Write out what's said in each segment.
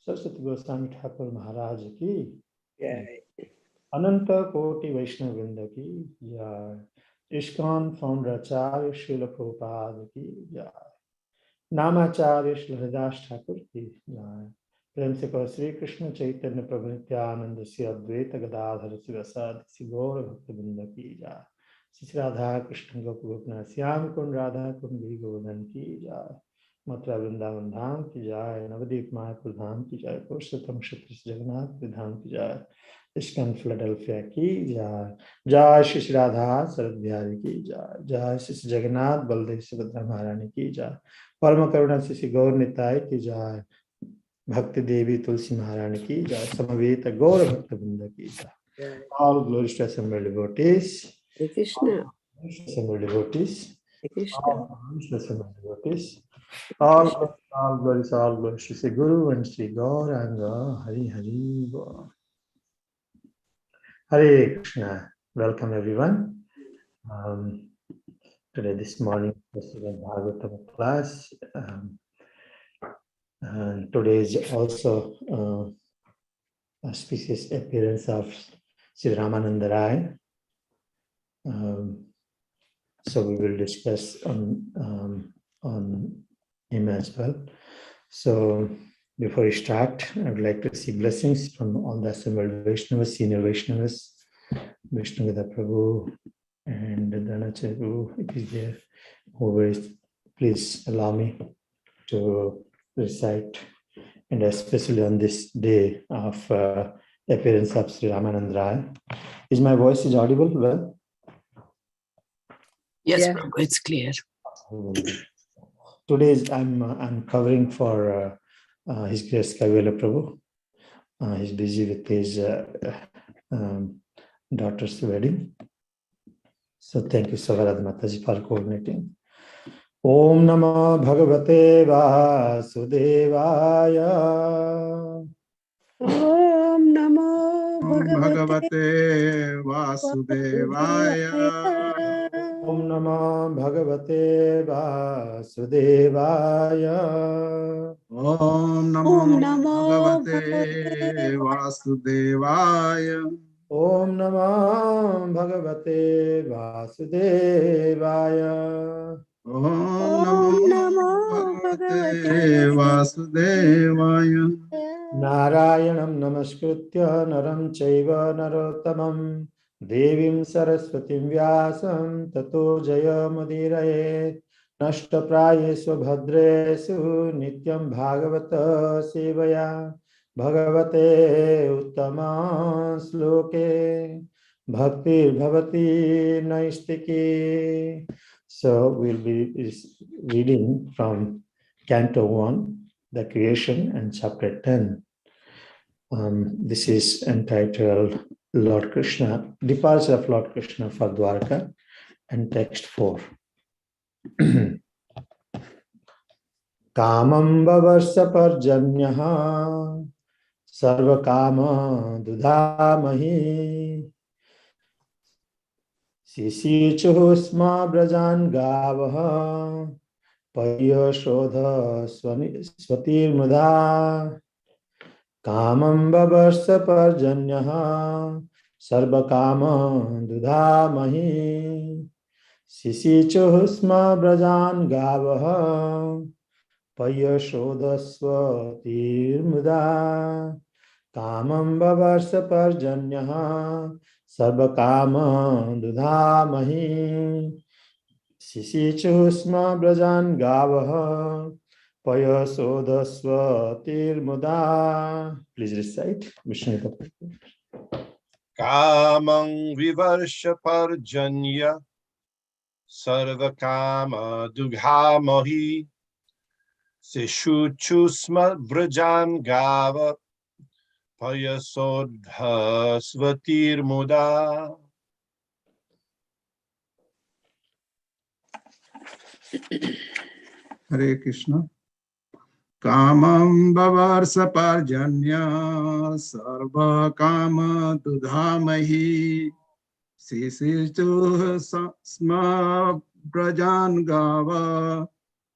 सरस्वती गोस्वामी ठाकुर महाराज की Jai. अनंत कोटि वैष्णव वृंद की जय। इस्कॉन फाउंडर श्रील प्रभुपाद की जय। नामाचार्य श्री हरिदास ठाकुर की जय। प्रेम से कहो श्री कृष्ण चैतन्य प्रभु नित्यानंद श्री अद्वैत गदाधर श्री गौर भक्त वृंद की जय। श्री राधा कृष्ण गोपनाथ श्याम कुंड राधा कुंड गोवर्धन की जय। मथुरा वृंदावन धाम की जय। नवदीप मायापुर धाम की जय। पुरुषोत्तम क्षेत्र जगन्नाथ धाम की जय। इस्कॉन फिलाडेल्फिया की जय। जय श्री राधा शरद बिहारी की जय। जय श्री जगन्नाथ बलदेव सुभद्रा महारानी की जय। परम करुणा श्री गौर निताय की जय। भक्ति देवी तुलसी महारानी की जय। समवेत गौर भक्त वृंद की जय। All glories to assembled devotees. Hare Krishna. Assembled devotees. Hare Krishna. All glories to assembled devotees. All glories to Sri Guru and Sri Gauranga. Hari Hari Bol. Hare Krishna. Welcome everyone. Today, this morning, President Bhagavatam class. Today is also auspicious appearance of Sri Ramananda Raya. So we will discuss on him as well. So before we start, I would like to seek blessings from all the assembled Vaishnavas, senior Vaishnavas, Vishnugada Prabhu, and Dhanacharya Prabhu, if is there. Always, please allow me to recite, and especially on this day of appearance of Sri Ramananda Raya. Is my voice audible well? Yes, Prabhu, it's clear. Today I'm covering for His Grace Kavela Prabhu. He's busy with his daughter's wedding. So thank you, Savarad Mataji, for coordinating. Om Namo Bhagavate Vasudevaya. Om Namo Bhagavate Vasudevaya. Om Namo Bhagavate Vasudevaya. Om Namo Bhagavate Vasudevaya. Om Namo Bhagavate Vasudevaya. Om Namo Bhagavate Vasudevaya. Narayanam Namaskritya Naram Chaiva Narottamam Devim Saraswatim Vyasam Tato Jayamudiraye Nashtaprayesva Bhadresu Nityam Bhagavata Sevaya Bhagavate Uttama Sloke Bhakti Bhavati Naistiki. So we'll be reading from Canto 1, the creation, and chapter 10. This is entitled Lord Krishna, Departure of Lord Krishna for Dwarka, and text 4. Kamam vavarsa parjanyaha sarva kama dudhamahi sisichuhusma brajan gavaha Paya Shodha Swatir Mudha Kamam Vavarsa Parjanyaha Sarva Kama Dudha Mahi Sisichuhusma Brajan Gavaha Paya Shodha Swatir Mudha Kamam Vavarsa Parjanyaha Sarva Kama Dudha Mahi Sisichusma Brajan Gavaha Paya Sodaswatir Muda. Please recite. Vishnu. Kamang Vivarsha Parjanya Sarva Kama Dughamohi Sishuchusma Brajan Gava Paya Sodhasvatir Muda. Hare Krishna. Kamam Vavarsa Parjanya Sarva Kama Dudhamahi Sisichu Sma Brajan Gava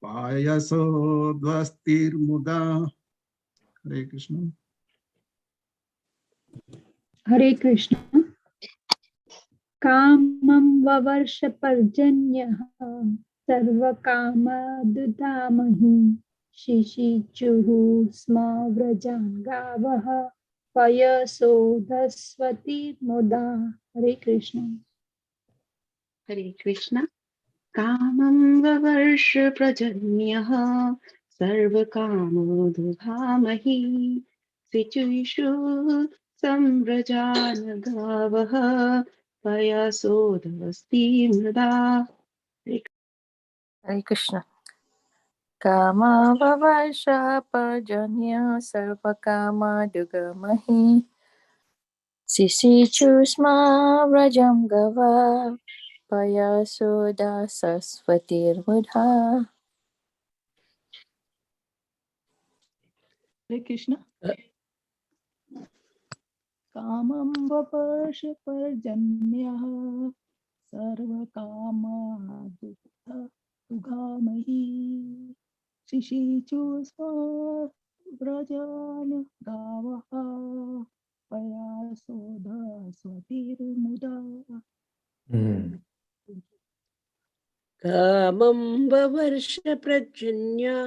Payaso Dvastir Muda. Hare Krishna. Hare Krishna. Kamam vavarsh parjanyah sarva kama dudamahi shishi chuhu sma vrajangavah payaso dasvati muda. Hare Krishna. Hare Krishna. Kamam vavarsh prajanyah sarva kamo dudhamahi sichuishu samvrajana gavaha payasodavasti mrida. Hare Krishna. Kama vavarsha parjanya sarva kama dugamahi sisi chusma vrajam gava payaso dasasvatir mudha. Hare Krishna. Kamam vavarsh parjanyah sarva kama dugamahi shishi chusma vrajana gavaha payasoda swatir muda. Kamam vavarsh prajanya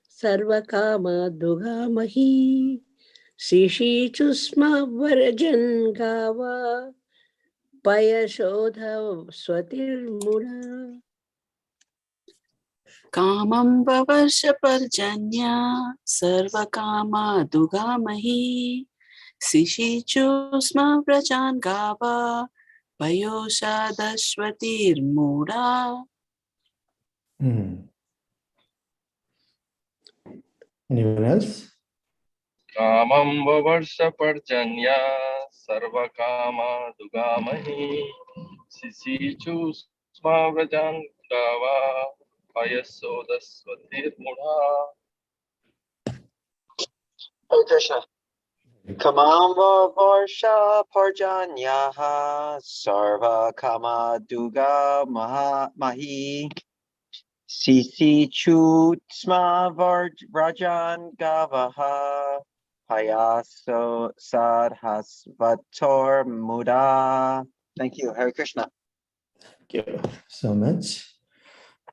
sarvakama dugamahi sishi chusma varajan gava payashodha swatir mura. Kamam vavarsa parjanya sarva kama dugamahi sishichusma vrajan gava payosha dashvatir mura. Anyone else? Kamam vavarsa parjanya sarva kama dugamahi sisichu sma vrajan gava payasodasvatir mudha. Hare Krishna. Kamamba Varsha Parjanyaha Sarva Kama Duga Mahi Sisi Chutsma Rajan Gavaha Payaso Sadhasvator Muda. Thank you. Hare Krishna. Thank you so much.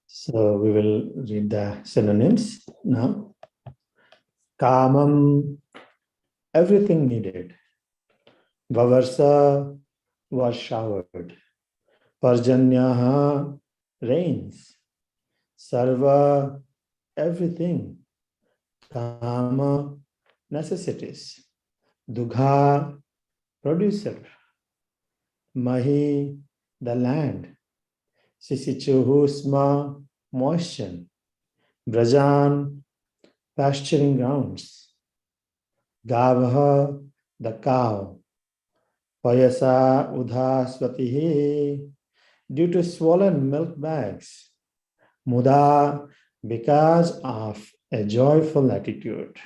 So we will read the synonyms now. Kamam, everything needed. Vavarsa was showered. Parjanyaha, rains. Sarva, everything. Kama, necessities. Dugha, producer. Mahi, the land. Sisichuhu, sma, moisture. Brajan, pasturing grounds. Gavaha, the cow. Payasa udha swatihi, due to swollen milk bags. Muda, because of a joyful attitude.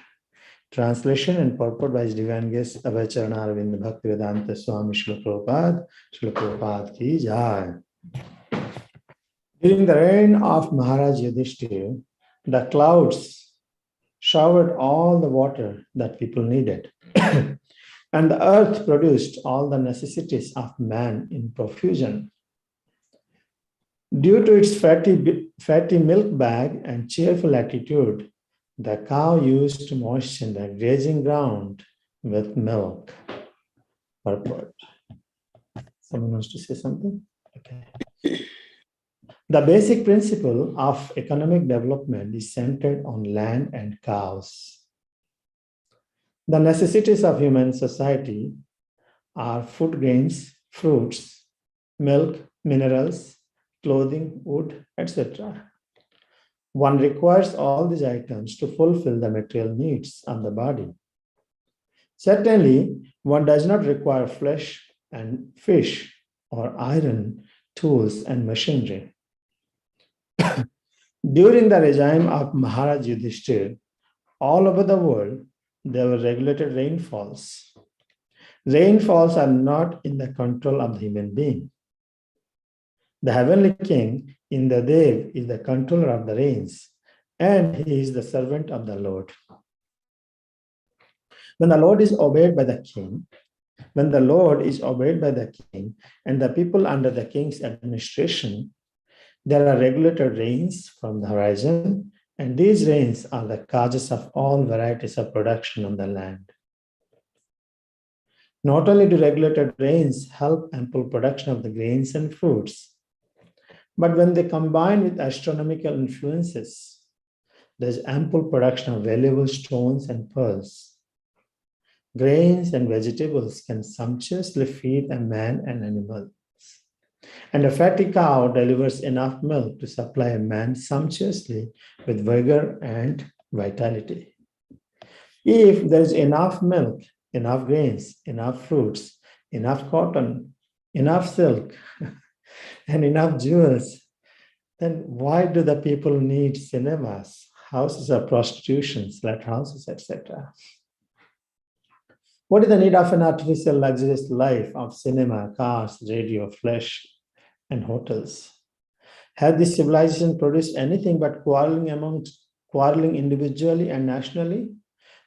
Translation and purport by His Divine Guest Abhay Charana Arvind Bhaktivedanta Swami Srila Prabhupada. Srila Prabhupada ki jai. During the reign of Maharaj Yudhishthira, the clouds showered all the water that people needed. And the earth produced all the necessities of man in profusion. Due to its fatty milk bag and cheerful attitude, the cow used to moisten the grazing ground with milk. Purport. Someone wants to say something? Okay. The basic principle of economic development is centered on land and cows. The necessities of human society are food grains, fruits, milk, minerals, clothing, wood, etc. One requires all these items to fulfill the material needs of the body. Certainly, one does not require flesh and fish or iron, tools, and machinery. During the regime of Maharaj Yudhishthira, all over the world, there were regulated rainfalls. Rainfalls are not in the control of the human being. The heavenly king, Indradev, is the controller of the rains, and he is the servant of the Lord. When the Lord is obeyed by the king, when the Lord is obeyed by the king and the people under the king's administration, there are regulated rains from the horizon, and these rains are the causes of all varieties of production on the land. Not only do regulated rains help ample production of the grains and fruits, but when they combine with astronomical influences, there is ample production of valuable stones and pearls. Grains and vegetables can sumptuously feed a man and animals. And a fatty cow delivers enough milk to supply a man sumptuously with vigor and vitality. If there's enough milk, enough grains, enough fruits, enough cotton, enough silk, and enough jewels, then why do the people need cinemas, houses of prostitution, slut houses, etc.? What is the need of an artificial luxurious life of cinema, cars, radio, flesh, and hotels? Has this civilization produced anything but quarreling individually and nationally?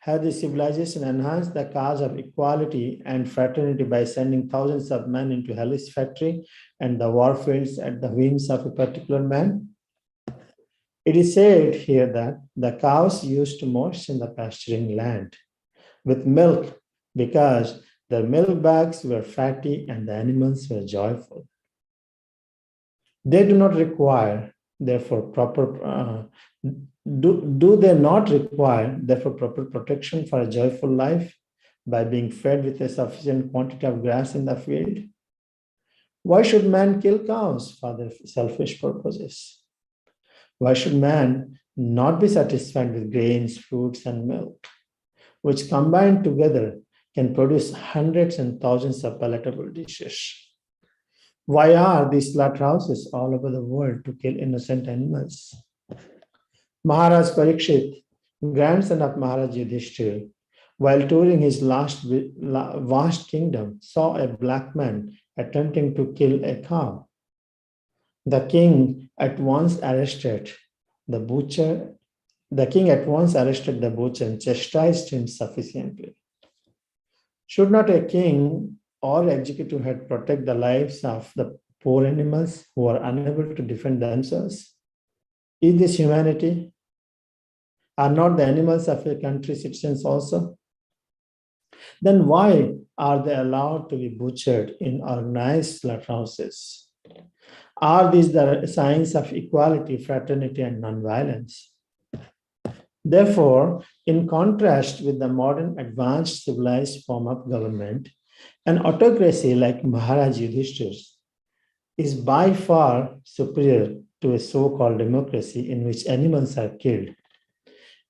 Has this civilization enhanced the cause of equality and fraternity by sending thousands of men into hellish factory and the war fields at the whims of a particular man? It is said here that the cows used to moisten the pasturing land with milk because their milk bags were fatty and the animals were joyful. They do not require, therefore, proper protection for a joyful life by being fed with a sufficient quantity of grass in the field? Why should man kill cows for their selfish purposes? Why should man not be satisfied with grains, fruits, and milk, which combined together can produce hundreds and thousands of palatable dishes? Why are these slaughterhouses all over the world to kill innocent animals? Maharaj Parikshit, grandson of Maharaj Yudhishthira, while touring his vast kingdom, saw a black man attempting to kill a cow. The king at once arrested the butcher and chastised him sufficiently. Should not a king or executive head protect the lives of the poor animals who are unable to defend themselves? Is this humanity? Are not the animals of a country citizens also? Then why are they allowed to be butchered in organized slaughterhouses? Are these the signs of equality, fraternity, and nonviolence? Therefore, in contrast with the modern advanced civilized form of government, an autocracy like Maharaj Yudhishthira's is by far superior to a so-called democracy in which animals are killed,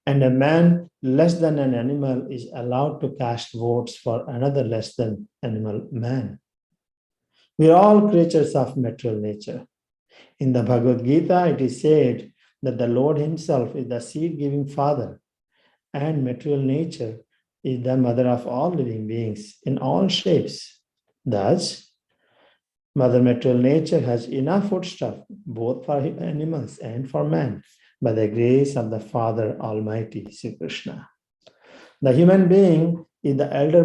and a man less than an animal is allowed to cast votes for another less than animal man. We are all creatures of material nature. In the Bhagavad-Gita, it is said that the Lord himself is the seed-giving father, and material nature is the mother of all living beings in all shapes. Thus, Mother Material Nature has enough foodstuff both for animals and for man by the grace of the Father Almighty, Sri Krishna. The human being is the elder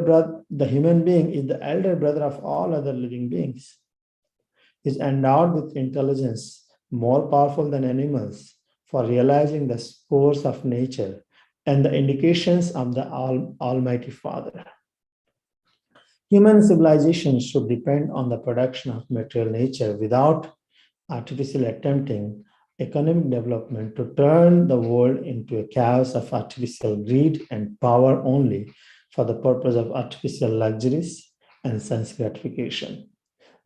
brother of all other living beings. He is endowed with intelligence more powerful than animals for realizing the force of nature and the indications of the Almighty Father. Human civilization should depend on the production of material nature without artificially attempting economic development to turn the world into a chaos of artificial greed and power only for the purpose of artificial luxuries and sense gratification.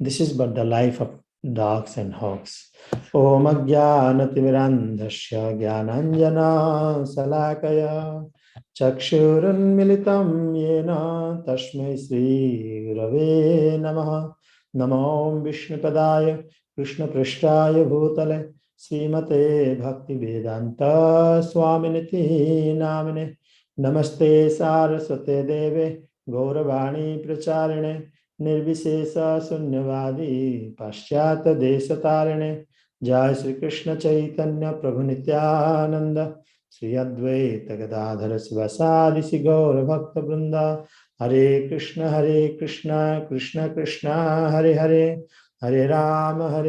This is but the life of dogs and hogs. Om Ajnanatimirandhasya Jnananjana Salakaya Chakshurun Militam Yena Tashmai Sri Rave Namaha Namo Vishnupadaya Krishna Prishtaya Bhutale Srimate Bhakti Vedanta Swaminiti Namine Namaste Saraswate Deve Gauravani Pracharine Nirvishesha Sunyavadi Paschyata Desatarine Jai Sri Krishna Chaitanya Prabhu Nityananda Sri Advaita Gadadhara Sivasadi Sigaura Bhakta Vrinda. Hare Krishna, Krishna Krishna, Hare Hare, Hare Rama,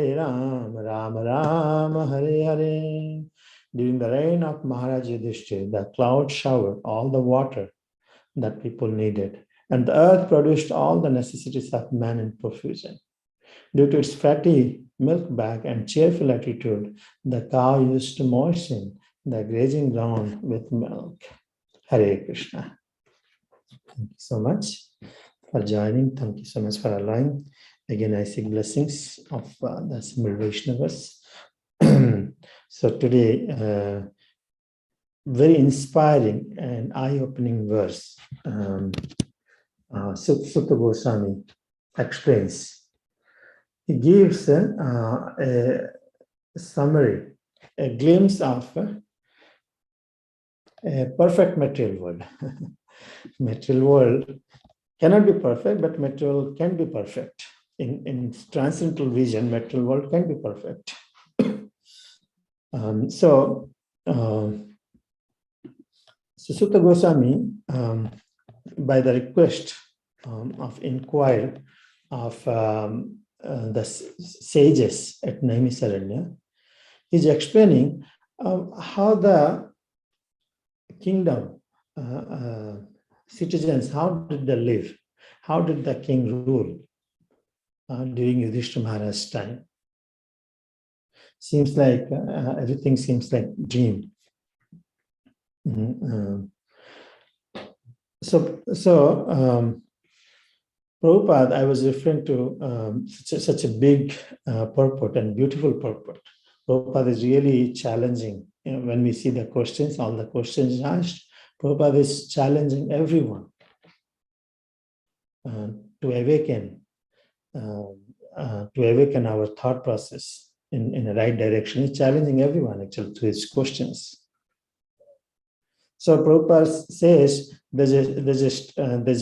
Rama Rama, Hare Hare. During the reign of Maharaj Yudhishthira, the cloud showered all the water that people needed, and the earth produced all the necessities of man in profusion. Due to its fatty milk bag and cheerful attitude, the cow used to moisten the grazing ground with milk. Hare Krishna. Thank you so much for joining. Thank you so much for allowing. Again, I seek blessings of the assembled Vaishnavas. So today, very inspiring and eye-opening verse. Sutta Goswami explains. He gives a summary, a glimpse of a perfect material world. Material world cannot be perfect, but material can be perfect. In transcendental vision, material world can be perfect. So Sutta Goswami, by the request of inquiry of the sages at Naimisaranya, is explaining how the kingdom citizens, how did they live? How did the king rule during Yudhishthira Maharaj's time? Seems like everything seems like dream. So Prabhupada, I was referring to such a big purport and beautiful purport. Prabhupada is really challenging. When we see the questions, all the questions asked, Prabhupada is challenging everyone to awaken our thought process in the right direction. He's challenging everyone actually to his questions. So Prabhupada says, there's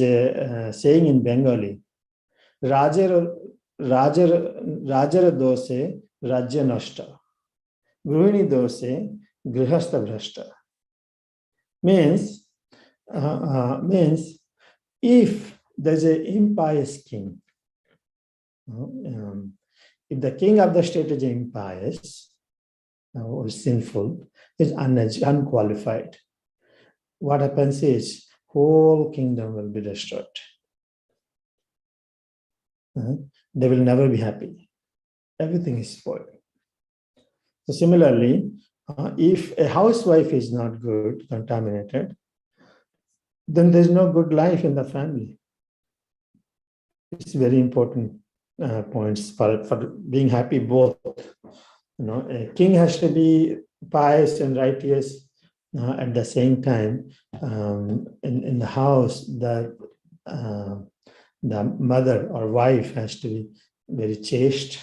a saying in Bengali, Rajara dose rajya nashta, Gruhini dose grihastha bhrashta. Means if there's an impious king, if the king of the state is impious or sinful, is unqualified, what happens is whole kingdom will be destroyed. They will never be happy. Everything is spoiled. So similarly, if a housewife is not good, contaminated, then there's no good life in the family. It's very important points for being happy both. A king has to be pious and righteous. At the same time, in the house, the mother or wife has to be very chaste,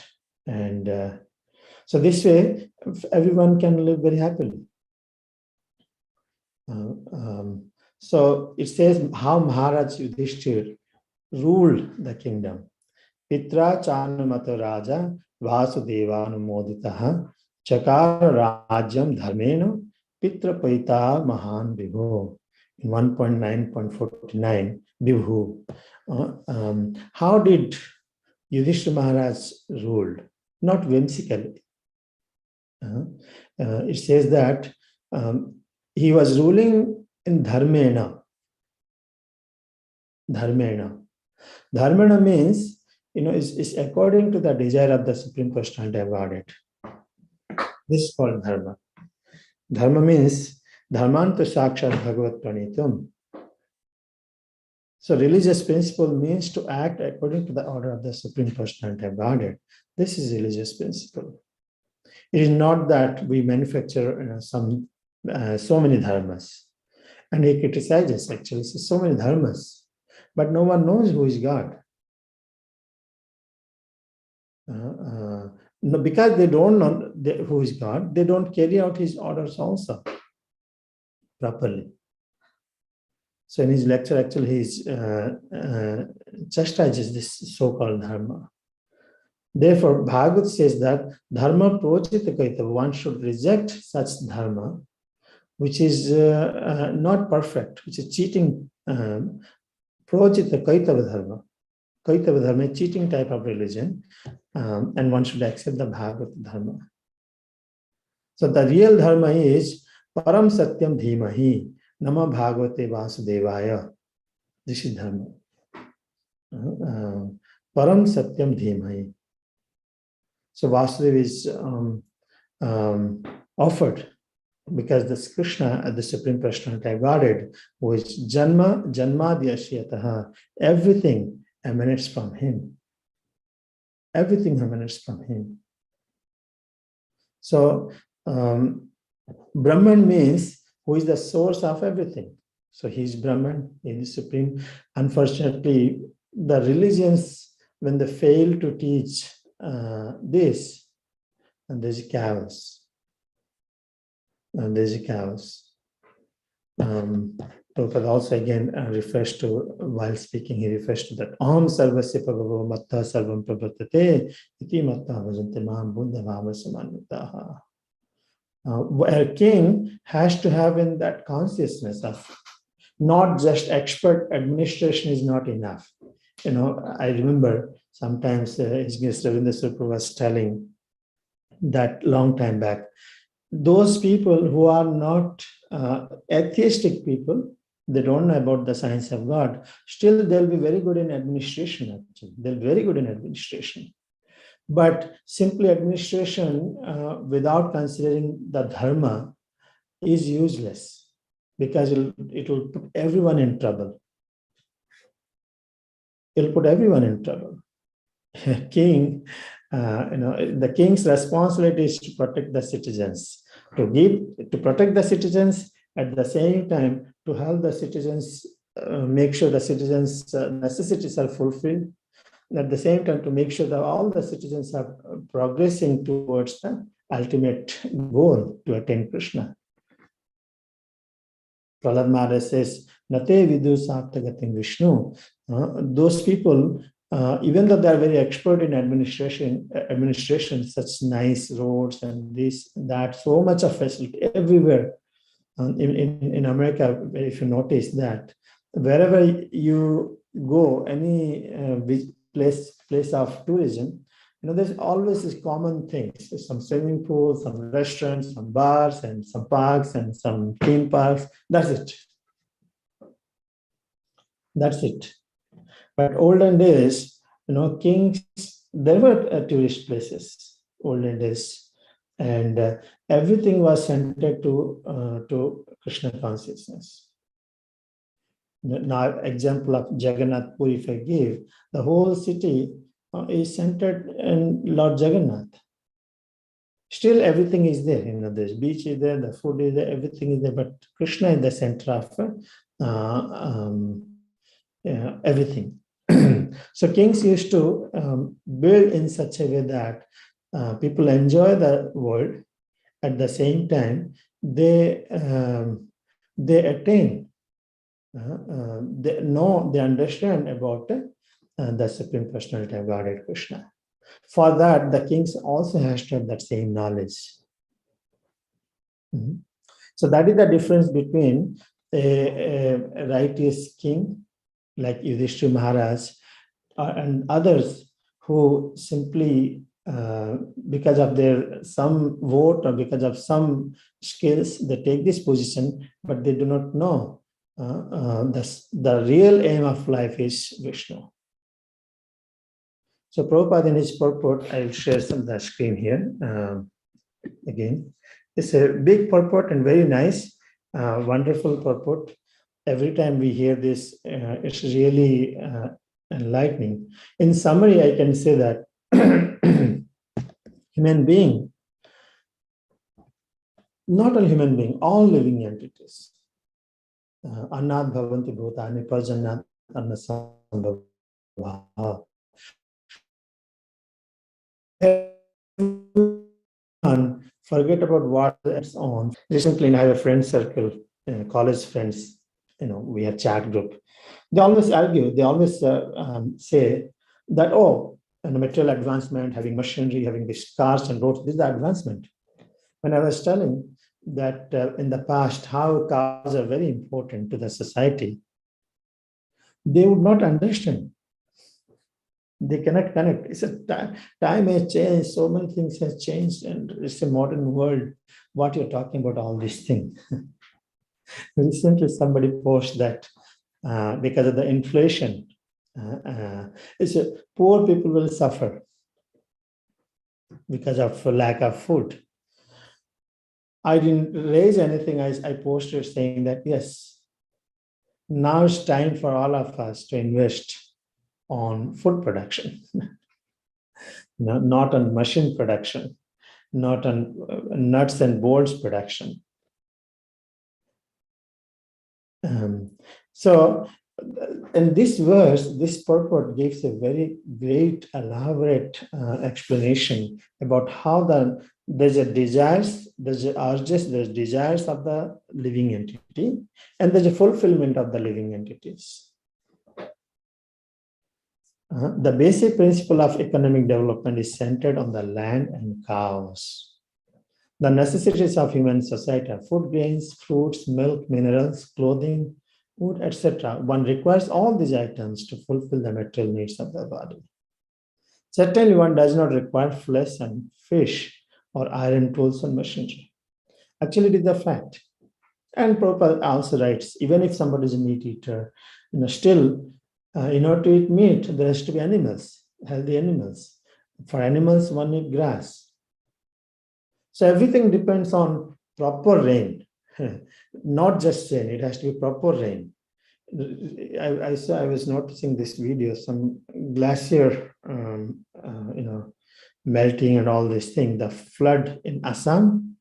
and so this way everyone can live very happily. So it says how Maharaj Yudhishthira ruled the kingdom. Pitra Chanamato Raja Vasudevānumoditaha Chakara Rajyam Dharmena Pitra Paita Mahan Vibhu. In 1.9.49, Vibhu. How did Yudhishthira Maharaj rule? Not whimsically. It says that he was ruling in Dharmena. Dharmena means, is according to the desire of the Supreme Personality of Godhead. This is called Dharma. Dharma means Dharmantu Sakshat Bhagavat Pranitum. So religious principle means to act according to the order of the Supreme Personality of Godhead. This is religious principle. It is not that we manufacture so many dharmas. And he criticizes actually, so many dharmas, but no one knows who is God. No, because they don't know who is God, they don't carry out his orders also properly. So in his lecture, actually, he chastises this so-called dharma. Therefore, Bhagavad says that dharma prochita kaita, one should reject such dharma which is not perfect, which is cheating. Projita Kaitava Dharma. Kaitava Dharma is cheating type of religion, and one should accept the Bhagavad Dharma. So the real Dharma is Param Satyam Dhimahi Nama Bhagavate Vasudevaya. This is Dharma. Param Satyam Dhimahi. So Vasudeva is offered because this Krishna, the Supreme Personality of Godhead, who is Janma, Janmadhyashyataha, everything emanates from him. Everything emanates from him. So Brahman means who is the source of everything. So he is Brahman, he is Supreme. Unfortunately, the religions, when they fail to teach this, and there's chaos. And there's chaos. Prabhupada also again refers to, while speaking, he refers to that Om Sarvasya Prabhavo Matta Sarvam Prabhatate Iti Matta Vajante Maham Buddha Bhava Samanyutaha. A king has to have in that consciousness of not just expert administration is not enough. You know, I remember sometimes HG Ravindra Sutra was telling that long time back, those people who are not atheistic people, they don't know about the science of God, still they'll be very good in administration actually. They'll be very good in administration. But simply administration without considering the dharma is useless because it will put everyone in trouble. It'll put everyone in trouble. King, the king's responsibility is to protect the citizens, to protect the citizens, at the same time to help the citizens, make sure the citizens' necessities are fulfilled, and at the same time to make sure that all the citizens are progressing towards the ultimate goal to attain Krishna. Prahlad Maharaj says, Nate vidu saptagatim Vishnu. Those people, even though they are very expert in administration, such nice roads and this, that, so much of facility everywhere. In America, if you notice that, wherever you go, any place of tourism, there's always these common things. There's some swimming pools, some restaurants, some bars, and some parks, and some theme parks. That's it. That's it. But olden days, kings, there were tourist places, olden days. And everything was centered to Krishna consciousness. Now, example of Jagannath Puri, if I give, the whole city is centered in Lord Jagannath. Still, everything is there. There's beach is there, the food is there, everything is there. But Krishna is the center of everything. So kings used to build in such a way that people enjoy the world. At the same time, they attain. They know, they understand about the Supreme Personality of Godhead Krishna. For that, the kings also has to have that same knowledge. So that is the difference between a righteous king like Yudhishthira Maharaj and others who simply because of their some vote or because of some skills, they take this position, but they do not know the real aim of life is Vishnu. So Prabhupada in his purport, I will share some of the screen here. Again, it's a big purport and very nice, wonderful purport. Every time we hear this, it's really enlightening. In summary, I can say that human being, not only human being, all living entities, Annat Bhavanti Bhutani Parjannat Annasambhava. Forget about what it's on. Recently, I have a friend circle, college friends, we have chat group. They always argue, they always say that, material advancement, having machinery, having these cars and roads, this is the advancement. When I was telling, that in the past, how cows are very important to the society, they would not understand. They cannot connect. It's a time has changed. So many things has changed, and it's a modern world. What you're talking about, all these things. Recently, somebody posted that because of the inflation, it's a, poor people will suffer because of lack of food. I didn't raise anything. I posted saying that yes, now it's time for all of us to invest on food production, not on machine production, not on nuts and bolts production. So, in this verse, this purport gives a very great, elaborate explanation about how there's urges, there's desires of the living entity, and there's a fulfillment of the living entities. The basic principle of economic development is centered on the land and cows. The necessities of human society are food, grains, fruits, milk, minerals, clothing, wood, etc. One requires all these items to fulfill the material needs of the body. Certainly, one does not require flesh and fish or iron tools and machinery. Actually, it is a fact. And Prabhupada also writes, even if somebody is a meat eater, still, in order to eat meat, there has to be animals, healthy animals. For animals, one needs grass. So everything depends on proper rain, not just rain. It has to be proper rain. I was noticing this video, some glacier, melting and all these things. The flood in Assam,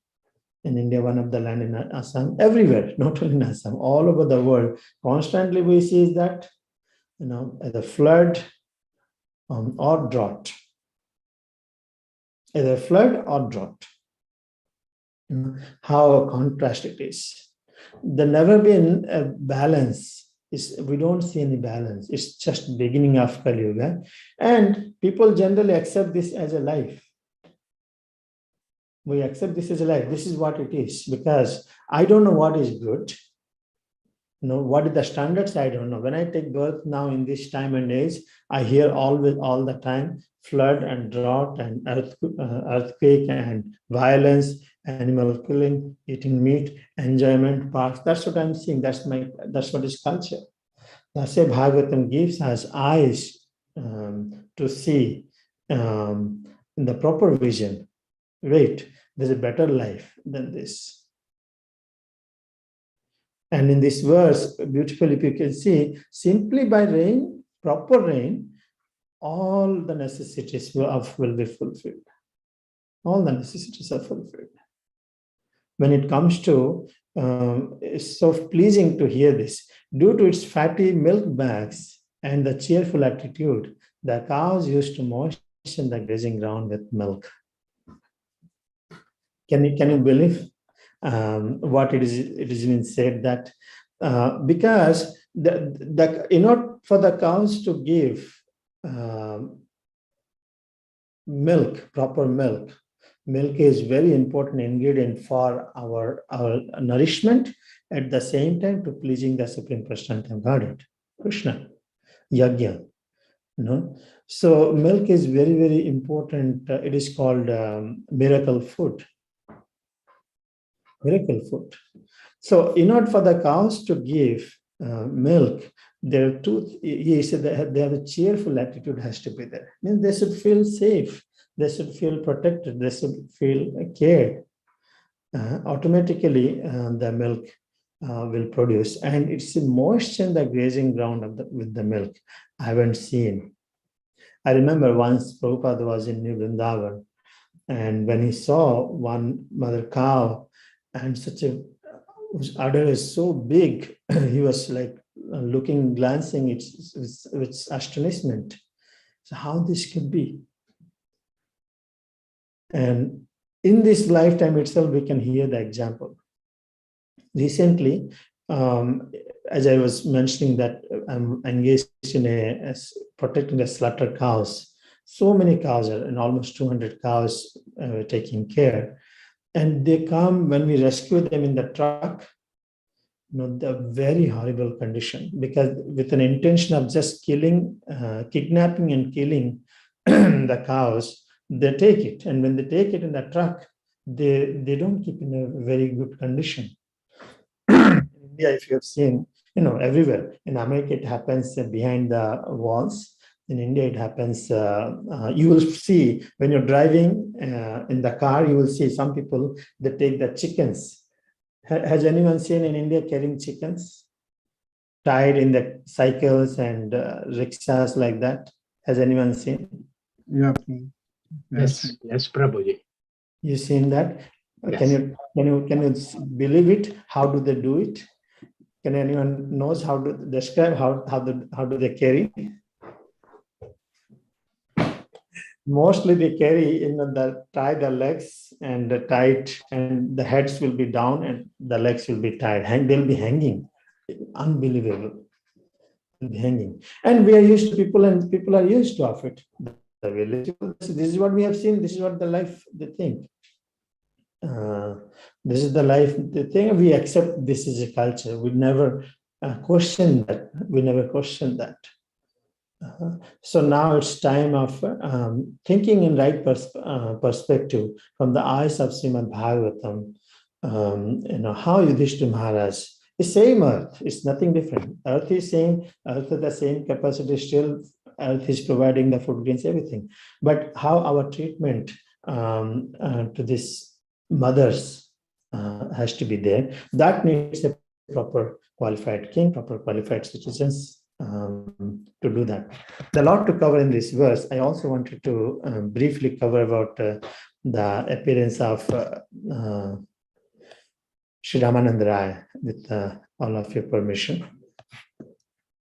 in India, one of the land in Assam, everywhere, not only in Assam, all over the world. Constantly we see that, the flood or drought, either flood or drought. How a contrast it is. There never been a balance. We don't see any balance. It's just beginning of Kali Yuga, and people generally accept this as a life. We accept this as a life. This is what it is, because I don't know what is good. What are the standards? I don't know. When I take birth now in this time and age, I hear all the time flood and drought and earthquake and violence, animal killing, eating meat, enjoyment, parks. That's what I'm seeing. That's what is culture. That's why Bhagavatam gives us eyes to see in the proper vision. Wait, there's a better life than this. And in this verse, beautifully, you can see, simply by rain, proper rain, all the necessities will be fulfilled. All the necessities are fulfilled. When it comes to, it's so pleasing to hear this. Due to its fatty milk bags and the cheerful attitude, the cows used to moisten the grazing ground with milk. Can you believe what it is been said that because in order for the cows to give milk, proper milk is very important ingredient for our nourishment, at the same time to pleasing the Supreme Personality of Godhead, Krishna, Yajna. So milk is very, very important. It is called miracle food. Miracle food. So in order for the cows to give milk, he said they have a cheerful attitude has to be there. Means they should feel safe. They should feel protected. They should feel cared. Automatically, the milk will produce, and it's moisten the grazing ground with the milk. I haven't seen. I remember once Prabhupada was in New Vrindavan, and when he saw one mother cow, and whose udder is so big, he was like glancing with astonishment. So how this could be? And in this lifetime itself, we can hear the example. Recently, as I was mentioning that I'm engaged in protecting the slaughter cows. So many cows, and almost 200 cows taking care. And they come when we rescue them in the truck, the very horrible condition, because with an intention of just killing, kidnapping and killing the cows, they take it. And when they take it in the truck, they don't keep in a very good condition. In India, if you have seen, everywhere. In America, it happens behind the walls. In India, it happens, you will see when you're driving in the car, you will see some people, they take the chickens. Has anyone seen in India carrying chickens tied in the cycles and rickshaws like that? Has anyone seen? Yeah. Yes, Prabhuji. You seen that? Yes. Can you believe it? How do they do it? Can anyone knows how to describe how do they carry? Mostly they carry, tie the legs and tight, and the heads will be down and the legs will be tied. They'll be hanging. Unbelievable. They'll be hanging. And we are used to people, and people are used to of it. The village people, this is what we have seen. This is what the life they think. This is the life they think. We accept this is a culture. We never question that. We never question that. So now it's time of thinking in right perspective from the eyes of Srimad Bhagavatam. How Yudhishthira Maharaj, the same earth, it's nothing different. Earth is same, earth has the same capacity, still earth is providing the food grains, everything. But how our treatment to these mothers has to be there. That needs a proper qualified king, proper qualified citizens to do that. There's a lot to cover in this verse. I also wanted to briefly cover about the appearance of Sri Ramananda Raya, with all of your permission.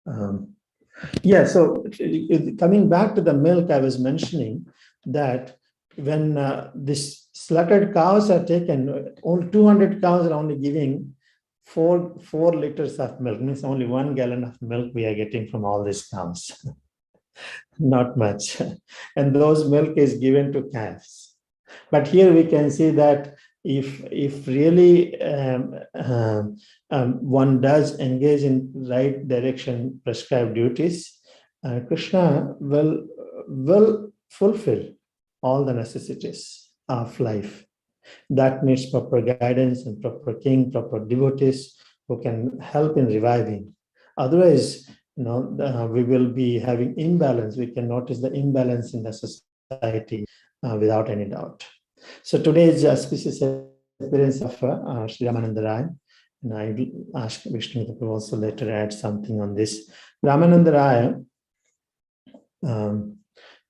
So coming back to the milk, I was mentioning that when these slaughtered cows are taken, only 200 cows are only giving 4 liters of milk, means only 1 gallon of milk we are getting from all these cows. Not much. And those milk is given to calves. But here we can see that if really one does engage in right direction prescribed duties, Krishna will fulfill all the necessities of life. That needs proper guidance and proper king, proper devotees who can help in reviving. Otherwise, we will be having imbalance. We can notice the imbalance in the society without any doubt. So today's auspicious appearance of Sri Ramananda Raya, and I will ask Vishnu to also later add something on this. Ramananda Raya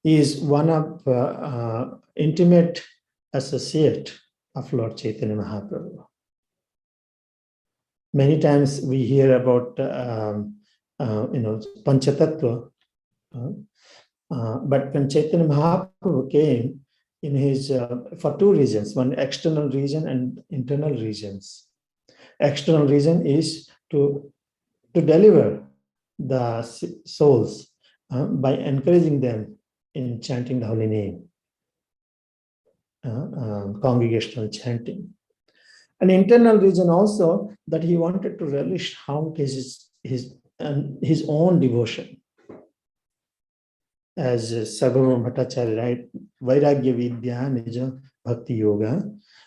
is one of intimate associate of Lord Chaitanya Mahaprabhu. Many times we hear about Panchatattva, but when Chaitanya Mahaprabhu came in his for 2 reasons: one external reason and internal reasons. External reason is to deliver the souls by encouraging them in chanting the holy name. Congregational chanting. An internal reason also that he wanted to relish how his own devotion. As Sarvabhauma Bhattacharya, right? Vairagya Vidya Nija Bhakti Yoga.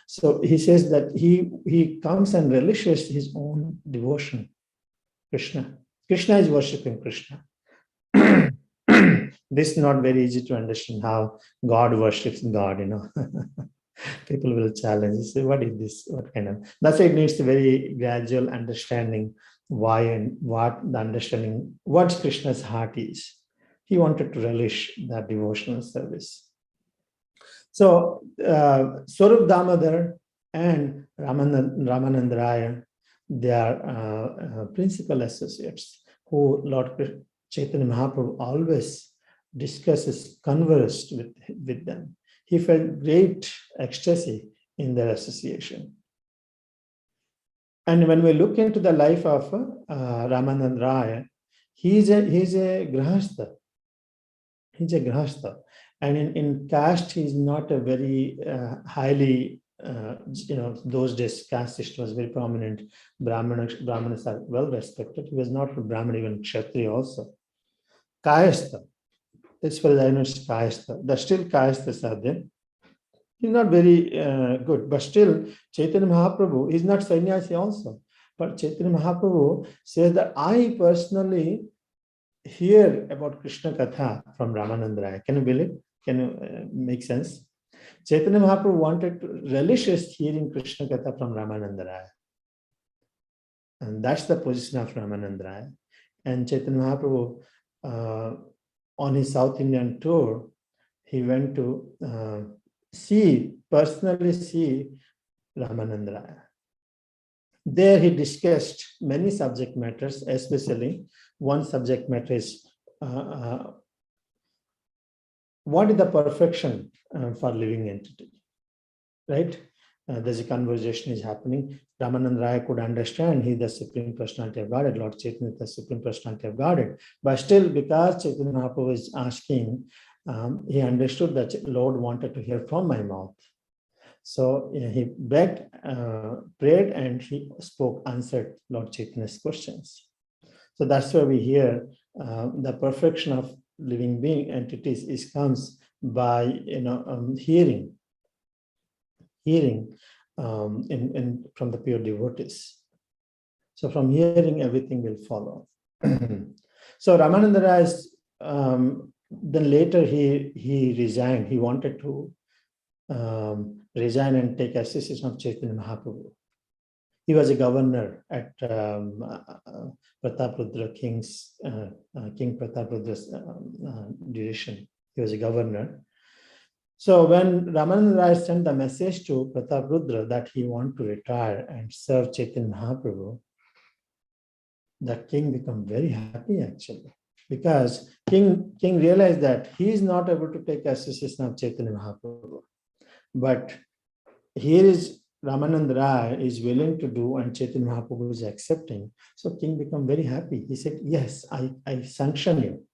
So he says that he comes and relishes his own devotion. Krishna. Krishna is worshipping Krishna. This is not very easy to understand how God worships God, People will challenge, say, what is this? What kind of? That's why it needs a very gradual understanding why and what the understanding, what Krishna's heart is. He wanted to relish that devotional service. So, Swarup Damodar and Ramananda Raya, they are principal associates who Lord Chaitanya Mahaprabhu always discusses, conversed with them. He felt great ecstasy in their association. And when we look into the life of Ramananda Raya, he's a grahastha. He's a grahastha. And in caste, he's not a very highly those days caste system was very prominent. Brahmanas are well respected. He was not a Brahmin, even Kshatriya also. Kayastha, as far as I know, it's Kayastha. The still Kayasthas are there. He's not very good, but still Chaitanya Mahaprabhu is not sannyasi also. But Chaitanya Mahaprabhu says that I personally hear about Krishna Katha from Ramananda Raya. Can you believe? Can you make sense? Chaitanya Mahaprabhu wanted to relish his hearing Krishna Katha from Ramananda Raya. And that's the position of Ramananda Raya. And Chaitanya Mahaprabhu, on his South Indian tour, he went to personally see Ramananda Raya. There he discussed many subject matters, especially one subject matter is what is the perfection for living entity, right? There's a conversation is happening. Ramananda Raya could understand he is the Supreme Personality of Godhead, Lord Chaitanya is the Supreme Personality of Godhead. But still, because Chaitanya Mahaprabhu was asking, he understood that Lord wanted to hear from my mouth. So he begged, prayed, and he answered Lord Chaitanya's questions. So that's why we hear the perfection of living being entities comes by hearing from the pure devotees. So from hearing, everything will follow. So Ramananda Raya, then later he resigned. He wanted to resign and take association of Chaitanya Mahaprabhu. He was a governor at Prataprudra King's King Pratapradra's duration. He was a governor. So when Ramananda Raya sent the message to Prataprudra that he wanted to retire and serve Chaitanya Mahaprabhu, the king became very happy actually, because king realized that he is not able to take association of Chaitanya Mahaprabhu, but here is Ramananda Raya is willing to do and Chaitanya Mahaprabhu is accepting. So king became very happy. He said, yes, I sanction you.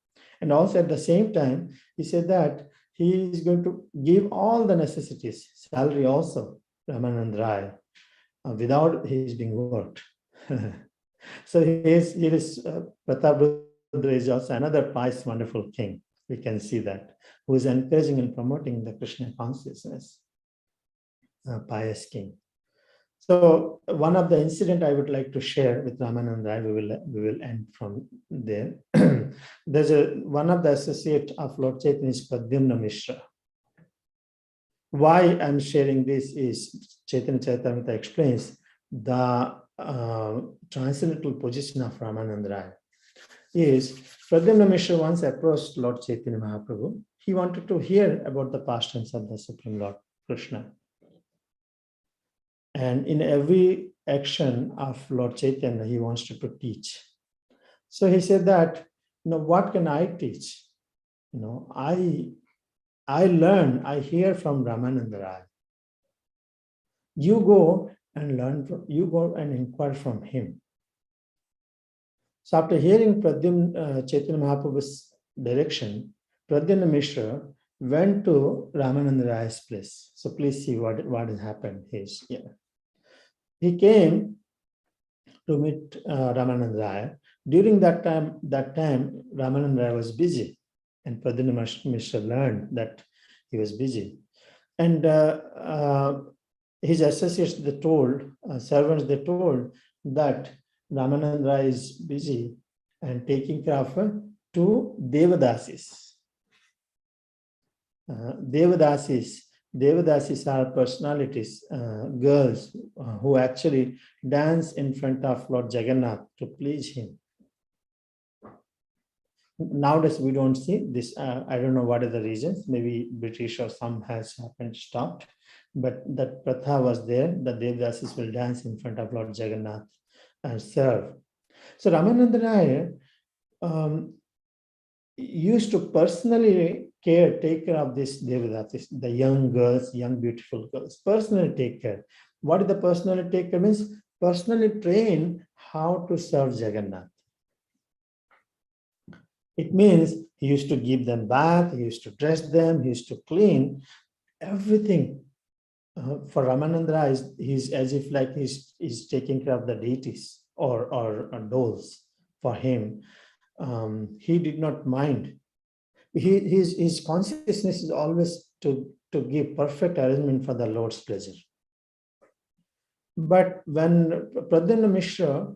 And also at the same time, he said that he is going to give all the necessities, salary also, Ramananda Raya, without his being worked. So here is Prataprudra is also another pious, wonderful king. We can see that, who is encouraging and promoting the Krishna consciousness. Pious king. So one of the incident I would like to share with Ramananda Raya, we will end from there. There's one of the associate of Lord Chaitanya is Pradyumna Mishra. Why I'm sharing this is Chaitanya Charitamrita explains the transcendental position of Ramananda Raya. Is Pradyumna Mishra once approached Lord Chaitanya Mahaprabhu. He wanted to hear about the pastimes of the Supreme Lord Krishna. And in every action of Lord Chaitanya, he wants to teach. So he said that, what can I teach? I learn, I hear from Ramananda Raya. You go and learn, you go and inquire from him. So after hearing Chaitanya Mahaprabhu's direction, Pradyumna Mishra went to Ramananda Raya's place. So please see what has happened here. He came to meet Ramananda Raya. During that time, Ramananda Raya was busy, and Pradyumna Mishra learned that he was busy. And his associates, servants, they told that Ramananda Raya is busy and taking care of two Devadasis. Devadasis are personalities, girls who actually dance in front of Lord Jagannath to please him. Nowadays, we don't see this. I don't know what are the reasons. Maybe British or some has happened, stopped. But that pratha was there. The Devadasis will dance in front of Lord Jagannath and serve. So Ramananda Raya used to personally take care of this Devadasis, the young girls, young beautiful girls. Personally take care. What is the personally take care means? Personally train how to serve Jagannath. It means he used to give them bath, he used to dress them, he used to clean everything. for Ramananda, he's as if like he's taking care of the deities or dolls for him. He did not mind. His consciousness is always to give perfect arrangement for the Lord's pleasure. But when Pradyumna Mishra,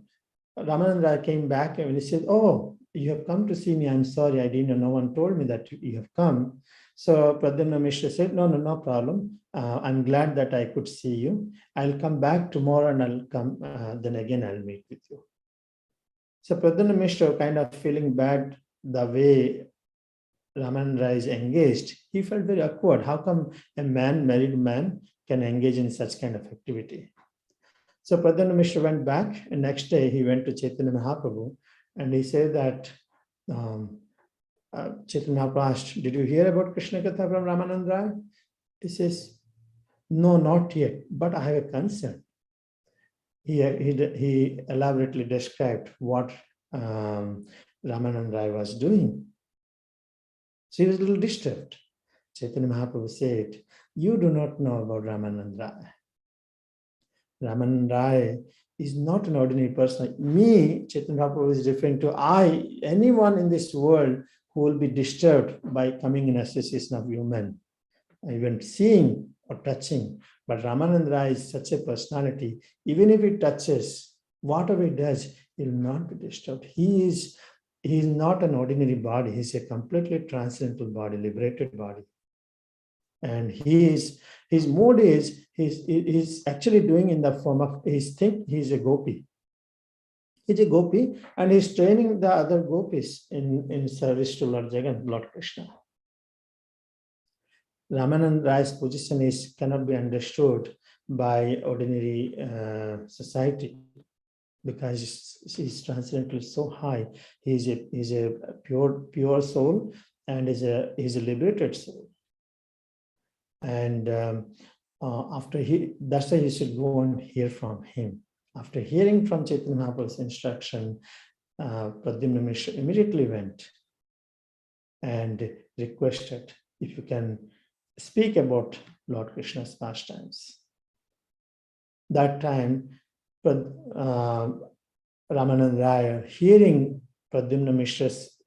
Ramananda Raya came back and he said, "Oh, you have come to see me. I'm sorry, I didn't know. No one told me that you have come." So Pradyumna Mishra said, no problem. I'm glad that I could see you. I'll come back tomorrow and I'll come, then again I'll meet with you. So Pradyumna Mishra, kind of feeling bad the way Ramananda Raya is engaged, he felt very awkward. How come a married man, can engage in such kind of activity? So Pradyumna Mishra went back, and next day he went to Chaitanya Mahaprabhu, and he said that Chaitanya Mahaprabhu asked, "Did you hear about Krishna Katha from Ramananda Raya?" He says, "No, not yet, but I have a concern." He elaborately described what Ramananda Raya was doing. So he was a little disturbed. Chaitanya Mahaprabhu said, "You do not know about Ramananda Raya. Ramananda Raya is not an ordinary person. Me," Chaitanya Mahaprabhu is referring to anyone in this world who will be disturbed by coming in association of human, even seeing or touching. But Ramananda Raya is such a personality, even if he touches, whatever he does, he will not be disturbed. He is not an ordinary body. He's a completely transcendental body, liberated body. And his mood is, he's actually doing in the form of, he's a gopi. He's a gopi, and he's training the other gopis in service to Lord Jagan, Lord Krishna. Ramananda Raya's position cannot be understood by ordinary society, because his transcendental is so high. He's a pure soul, and he's a liberated soul. And that's why you should go and hear from him. After hearing from Chaitanya Mahaprabhu's instruction, Pradyumna Mishra immediately went and requested if you can speak about Lord Krishna's pastimes. That time, Ramananda Raya, hearing Pradyumna Mishra's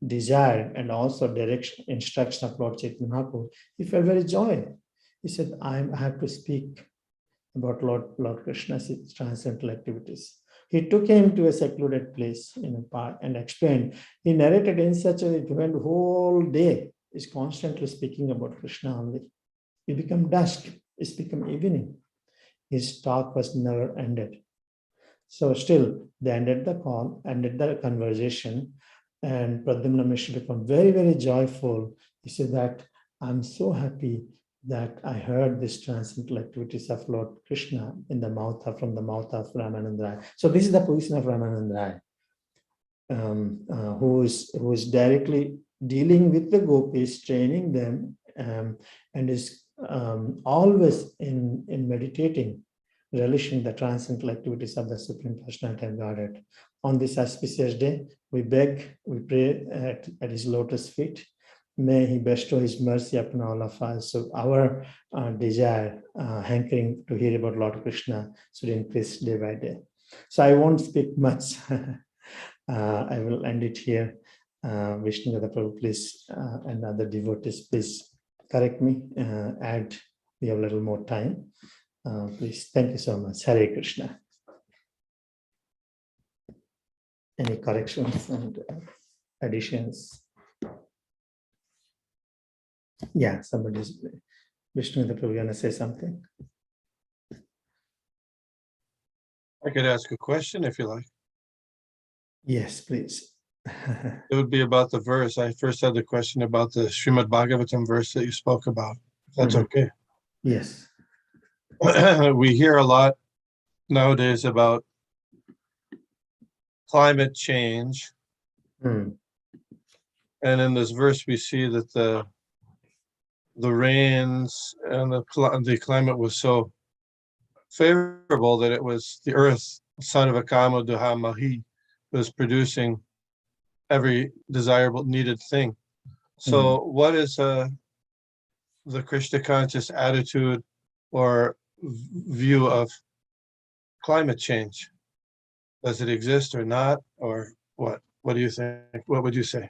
desire and also direction, instruction of Lord Chaitanya Mahaprabhu, he felt very joy. He said, I have to speak about Lord Krishna's transcendental activities. He took him to a secluded place in a park and explained. He narrated in such a way that went the whole day is constantly speaking about Krishna only. It became dusk, it's become evening. His talk was never ended. So still, they ended the call, ended the conversation, and Pradyumna Mishra became very, very joyful. He said that, I'm so happy that I heard these transcendental activities of Lord Krishna from the mouth of Ramananda Raya. So this is the position of Ramananda Raya, who is directly dealing with the gopis, training them, and is always in meditating, relishing the transcendental activities of the Supreme Personality of Godhead. On this auspicious day, we beg, we pray at his lotus feet. May he bestow his mercy upon all of us. So our desire, hankering to hear about Lord Krishna should increase day by day. So I won't speak much. I will end it here. Vishnugata Prabhu, please, and other devotees, please correct me, add, we have a little more time. Please, thank you so much. Hare Krishna. Any corrections and additions? Yeah, somebody's, Vishnugata Prabhu, you want to say something? I could ask a question if you like. Yes, please. It would be about the verse. I first had the question about the Srimad Bhagavatam verse that you spoke about. If that's okay. Yes. We hear a lot nowadays about climate change. And in this verse, we see that the rains and the climate was so favorable that it was the earth, son of Akama Duha Mahi, was producing every desirable, needed thing. So what is the Krishna conscious attitude or view of climate change? Does it exist or not, or what? What do you think? What would you say?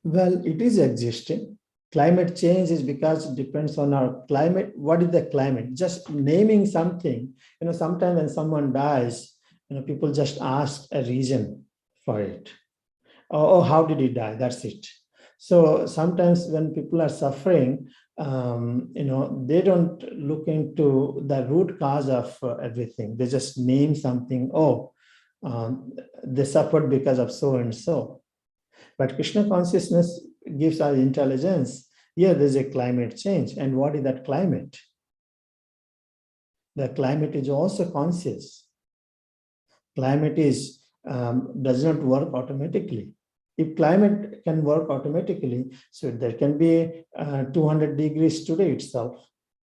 Well, it is existing. Climate change is because it depends on our climate. What is the climate? Just naming something, sometimes when someone dies, people just ask a reason for it. Oh, how did he die? That's it. So sometimes when people are suffering, they don't look into the root cause of everything. They just name something. They suffered because of so and so. But Krishna consciousness gives us intelligence. Here there's a climate change. And what is that climate? The climate is also conscious. Climate does not work automatically. If climate can work automatically, so there can be 200 degrees today itself,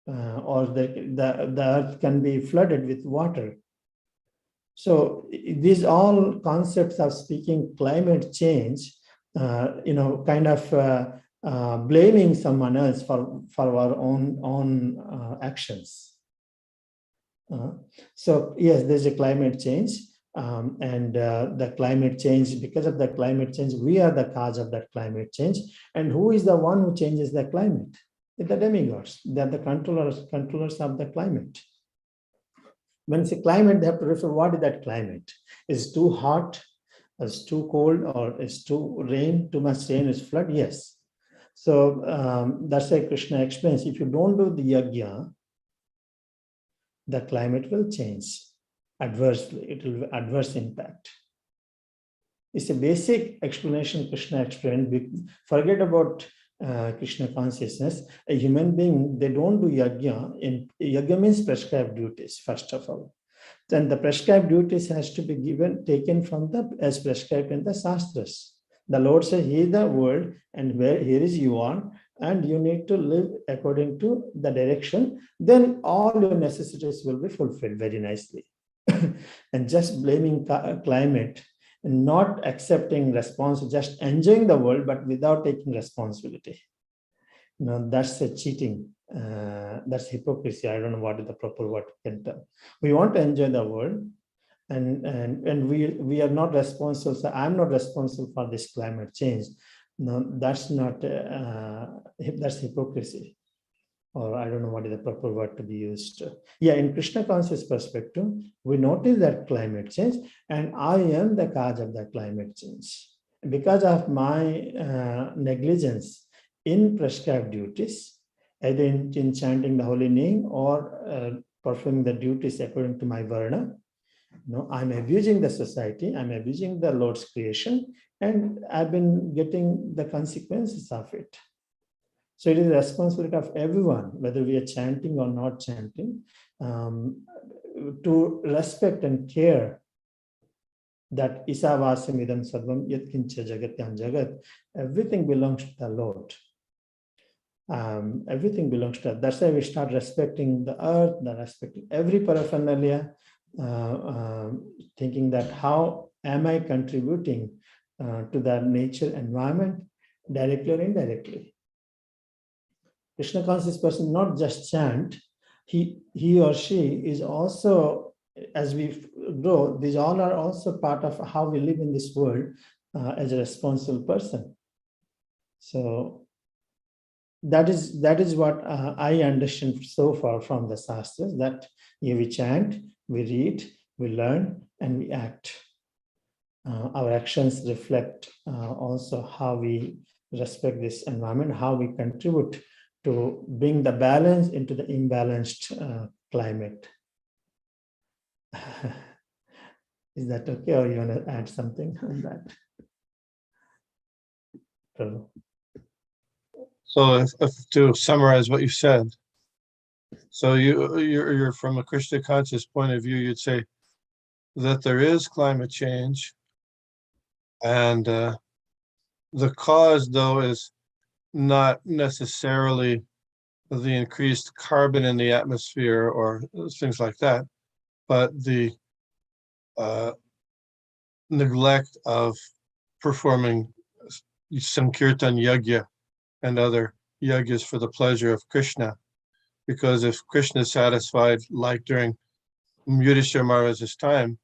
or the earth can be flooded with water. So these all concepts of speaking climate change, blaming someone else for our own actions. So yes, there's a climate change. The climate change, because of the climate change, we are the cause of that climate change. And who is the one who changes the climate? The demigods. They are the controllers of the climate. When it's a climate, they have to refer what is that climate? Is it too hot? Is it too cold? Or is too rain? Too much rain is flood? Yes. So that's why Krishna explains, if you don't do the yajna, the climate will change adversely. It will have adverse impact. It's a basic explanation Krishna explained. Forget about Krishna consciousness. A human being, they don't do yajna. Yajna means prescribed duties, first of all. Then the prescribed duties has to be taken from as prescribed in the Shastras. The Lord says, "He is the world, and here is you are, and you need to live according to the direction. Then all your necessities will be fulfilled very nicely." And just blaming climate and not accepting responsibility, just enjoying the world, but without taking responsibility. That's a cheating. That's hypocrisy. I don't know what is the proper word to can tell. We want to enjoy the world, and we are not responsible. So I'm not responsible for this climate change. No, that's not. That's hypocrisy. Or I don't know what is the proper word to be used. Yeah, in Krishna conscious perspective, we notice that climate change, and I am the cause of that climate change. Because of my negligence in prescribed duties, either in chanting the holy name or performing the duties according to my varna, I'm abusing the society, I'm abusing the Lord's creation, and I've been getting the consequences of it. So it is the responsibility of everyone, whether we are chanting or not chanting, to respect and care that Isavasim idam sarvam yatkincha jagatyam jagat. Everything belongs to the Lord. Everything belongs to us. That's why we start respecting the earth, respecting every paraphernalia, thinking that how am I contributing to the nature environment, directly or indirectly. Krishna conscious person not just chant, he or she is also, as we grow, these all are also part of how we live in this world as a responsible person. So that is what I understand so far from the Shastras, that we chant, we read, we learn, and we act. Our actions reflect also how we respect this environment, how we contribute to bring the balance into the imbalanced climate. Is that okay, or you want to add something on that? So if to summarize what you said, so you're from a Krishna conscious point of view, you'd say that there is climate change, and the cause, though, is not necessarily the increased carbon in the atmosphere or things like that, but the neglect of performing Sankirtan Yajna and other yajnas for the pleasure of Krishna, because if Krishna is satisfied, like during Yudhishthira Maharaj's time,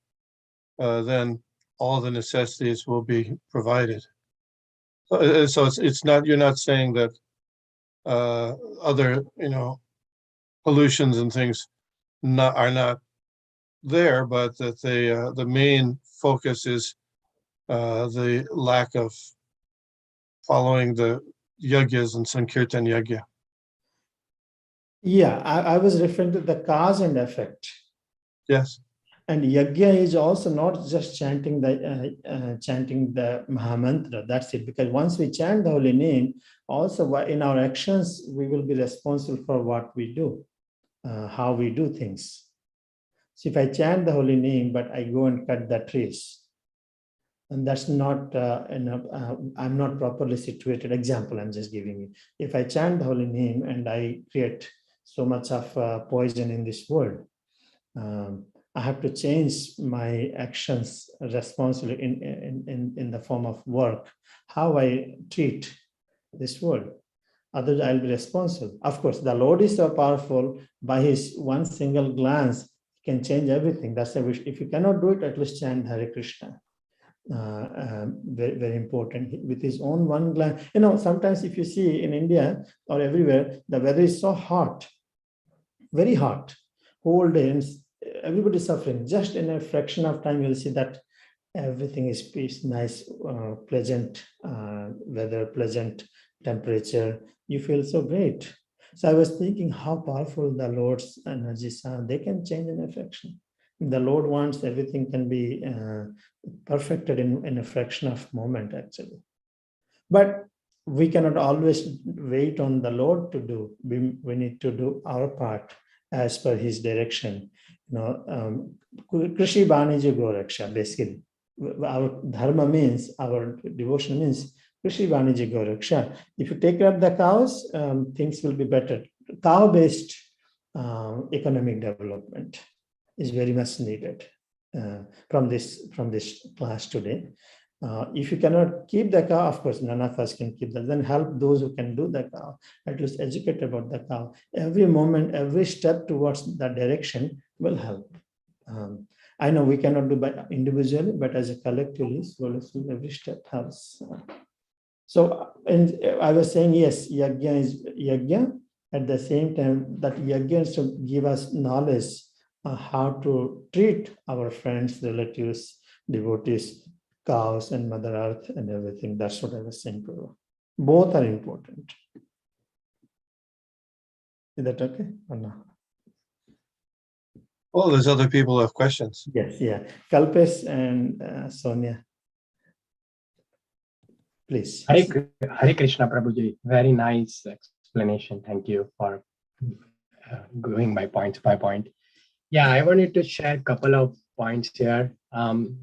then all the necessities will be provided. So it's not, you're not saying that other, pollutions and things are not there, but that the main focus is the lack of following the yajnas and Sankirtan yajna. Yeah, I was referring to the cause and effect. Yes. And yajna is also not just chanting the Mahamantra. That's it. Because once we chant the holy name, also in our actions, we will be responsible for what we do, how we do things. So if I chant the holy name, but I go and cut the trees, and that's not I'm not properly situated. Example, I'm just giving you. If I chant the holy name and I create so much of poison in this world, I have to change my actions responsibly in the form of work, how I treat this world. Otherwise, I'll be responsible. Of course, the Lord is so powerful. By his one single glance, he can change everything. That's a wish. If you cannot do it, at least chant Hare Krishna. Very, very important. With his own one glance. Sometimes if you see in India or everywhere, the weather is so hot, very hot, whole day, and everybody is suffering. Just in a fraction of time, you'll see that everything is peace, nice, pleasant weather, pleasant temperature. You feel so great. So I was thinking how powerful the Lord's energies are. They can change an affection. The Lord wants everything can be perfected in a fraction of moment, actually. But we cannot always wait on the Lord to do. We need to do our part as per his direction. Krishi Baniji Goraksha, basically. Our dharma means, our devotion means Krishi Baniji Goraksha. If you take care of the cows, things will be better. Cow-based economic development is very much needed from this class today. If you cannot keep the cow, of course, none of us can keep that. Then help those who can do the cow, at least educate about the cow. Every moment, every step towards that direction will help. I know we cannot do by individually, but as a collectively, slowly, every step helps. So, and I was saying, yes, yajna is yajna. At the same time, that yajna is to give us knowledge how to treat our friends, relatives, devotees, cows and Mother Earth and everything. That's what I was saying, Prabhu. Both are important. Is that okay or no? Well, there's other people who have questions. Yes, yeah. Kalpesh and Sonia. Please. Hare Krishna, Prabhuji. Very nice explanation. Thank you for going by point by point. Yeah, I wanted to share a couple of points here.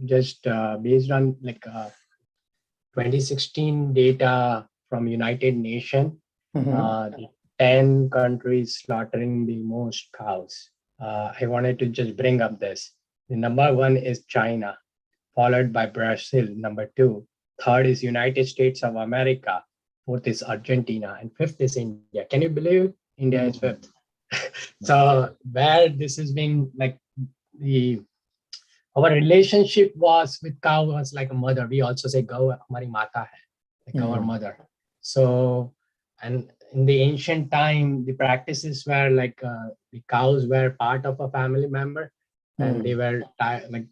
Just based on 2016 data from United Nations, the 10 countries slaughtering the most cows. I wanted to just bring up this. The number 1 is China, followed by Brazil, number 2. Third is United States of America. 4th is Argentina, and 5th is India. Can you believe India is 5th? So where this has been our relationship was with cow was like a mother. We also say "Gau hamari mata hai," like our mother. So, and in the ancient time, the practices were the cows were part of a family member, and they were like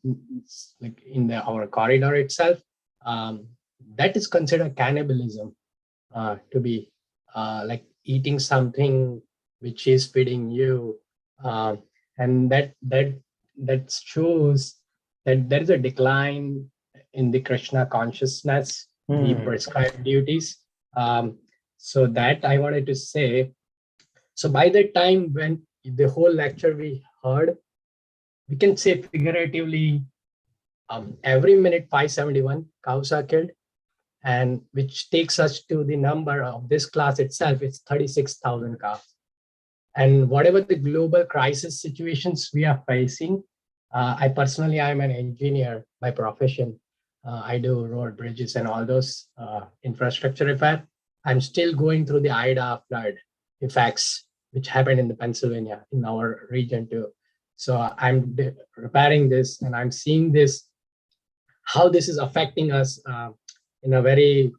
in our corridor itself. That is considered cannibalism, to be like eating something which is feeding you, and that shows that there is a decline in the Krishna consciousness, the prescribed duties. So that I wanted to say. So by the time when the whole lecture we heard, we can say figuratively, every minute 571 cows are killed, and which takes us to the number of this class itself. It's 36,000 cows. And whatever the global crisis situations we are facing, I personally, I'm an engineer by profession. I do road, bridges, and all those infrastructure repair. I'm still going through the Ida flood effects, which happened in the Pennsylvania, in our region too. So I'm repairing this, and I'm seeing this, how this is affecting us in a very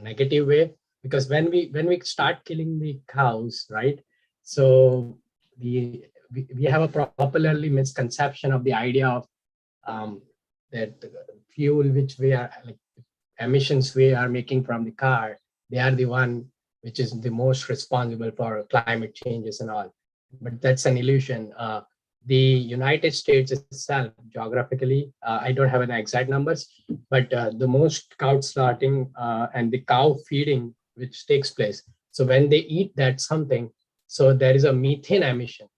negative way. Because when we start killing the cows, right? So we have a popularly misconception of the idea of that fuel which we are like emissions we are making from the car, they are the one which is the most responsible for climate changes and all. But that's an illusion. The United States itself, geographically, I don't have an exact numbers, but the most cow slaughtering and the cow feeding which takes place. So when they eat that something, so there is a methane emission.